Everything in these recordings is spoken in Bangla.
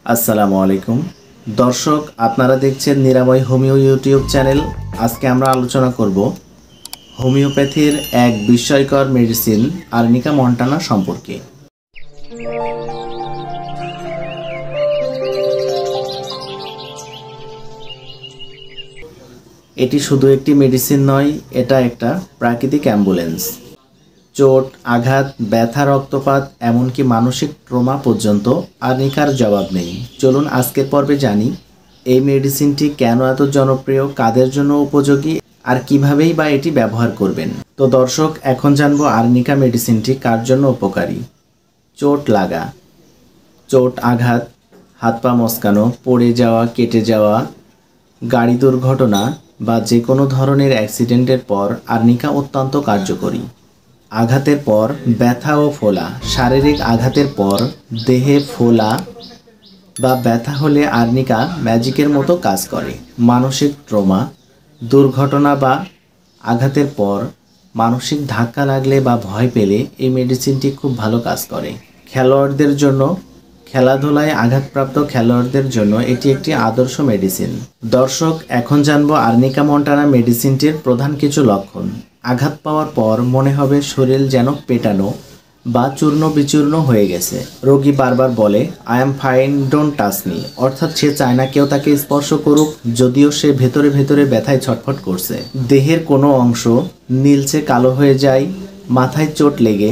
আসসালামু আলাইকুম দর্শক, আপনারা দেখছেন নিরাময় হোমিও ইউটিউব চ্যানেল। আজকে আমরা আলোচনা করব হোমিওপ্যাথির এক বিস্ময়কর মেডিসিন আর্নিকা মন্টানা সম্পর্কে। এটি শুধু একটি মেডিসিন নয়, এটা একটা প্রাকৃতিক অ্যাম্বুলেন্স। চোট, আঘাত, ব্যথা, রক্তপাত, এমনকি মানসিক ট্রমা পর্যন্ত আর্নিকার জবাব নেই। চলুন আজকের পর্বে জানি এই মেডিসিনটি কেন এত জনপ্রিয়, কাদের জন্য উপযোগী, আর কিভাবেই বা এটি ব্যবহার করবেন। তো দর্শক, এখন জানবো আর্নিকা মেডিসিনটি কার জন্য উপকারী। চোট লাগা, চোট, আঘাত, হাত পা মচকানো, পড়ে যাওয়া, কেটে যাওয়া, গাড়ি দুর্ঘটনা বা যে কোনো ধরনের অ্যাক্সিডেন্টের পর আর্নিকা অত্যন্ত কার্যকরী। আঘাতের পর ব্যথা ও ফোলা, শারীরিক আঘাতের পর দেহে ফোলা বা ব্যথা হলে আর্নিকা ম্যাজিকের মতো কাজ করে। মানসিক ট্রমা, দুর্ঘটনা বা আঘাতের পর মানসিক ধাক্কা লাগলে বা ভয় পেলে এই মেডিসিনটি খুব ভালো কাজ করে। খেলোয়াড়দের জন্য, খেলাধুলায় আঘাতপ্রাপ্ত খেলোয়াড়দের জন্য এটি একটি আদর্শ মেডিসিন। দর্শক, এখন জানবো আর্নিকা মন্টানা মেডিসিনটির প্রধান কিছু লক্ষণ। আঘাত পাওয়ার পর মনে হবে শরীর যেন পেটানো বা চূর্ণ বিচূর্ণ হয়ে গেছে। রোগী বারবার বলে, I am fine, don't touch me, অর্থাৎ সে চায় না কেউ তাকে স্পর্শ করুক, যদিও সে ভেতরে ভেতরে ব্যথায় ছটফট করছে। দেহের কোনো অংশ নীলচে কালো হয়ে যায়, মাথায় চোট লেগে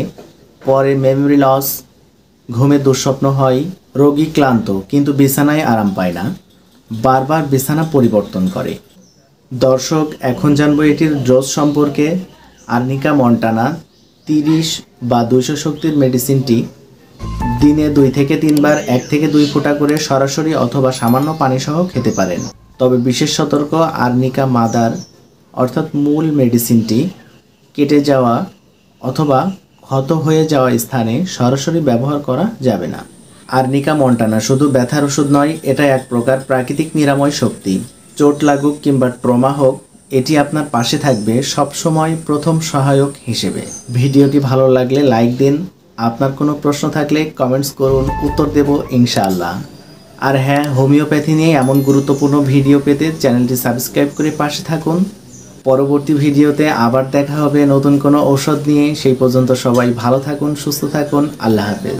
পরে মেমরি লস, ঘুমে দুঃস্বপ্ন হয়। রোগী ক্লান্ত কিন্তু বিছানায় আরাম পায় না, বারবার বিছানা পরিবর্তন করে। দর্শক, এখন জানবো এটির ডোজ সম্পর্কে। আর্নিকা মন্টানা 30 বা 200 শক্তির মেডিসিনটি দিনে 2 থেকে 3 বার 1 থেকে 2 ফোঁটা করে সরাসরি অথবা সামান্য পানি সহ খেতে পারেন। তবে বিশেষ সতর্ক, আর্নিকা মাদার অর্থাৎ মূল মেডিসিনটি কেটে যাওয়া অথবা ক্ষত হয়ে যাওয়া স্থানে সরাসরি ব্যবহার করা যাবে না। আর্নিকা মন্টানা শুধু ব্যথার ওষুধ নয়, এটা এক প্রকার প্রাকৃতিক নিরাময় শক্তি। চোট লাগুক কিংবা ট্রমা হোক, এটি আপনার পাশে থাকবে সবসময় প্রথম সহায়ক হিসেবে। ভিডিওটি ভালো লাগলে লাইক দিন, আপনার কোনো প্রশ্ন থাকলে কমেন্টস করুন, উত্তর দেব ইনশাআল্লাহ। আর হ্যাঁ, হোমিওপ্যাথি নিয়ে এমন গুরুত্বপূর্ণ ভিডিও পেতে চ্যানেলটি সাবস্ক্রাইব করে পাশে থাকুন। পরবর্তী ভিডিওতে আবার দেখা হবে নতুন কোনো ঔষধ নিয়ে। সেই পর্যন্ত সবাই ভালো থাকুন, সুস্থ থাকুন। আল্লাহ হাফেজ।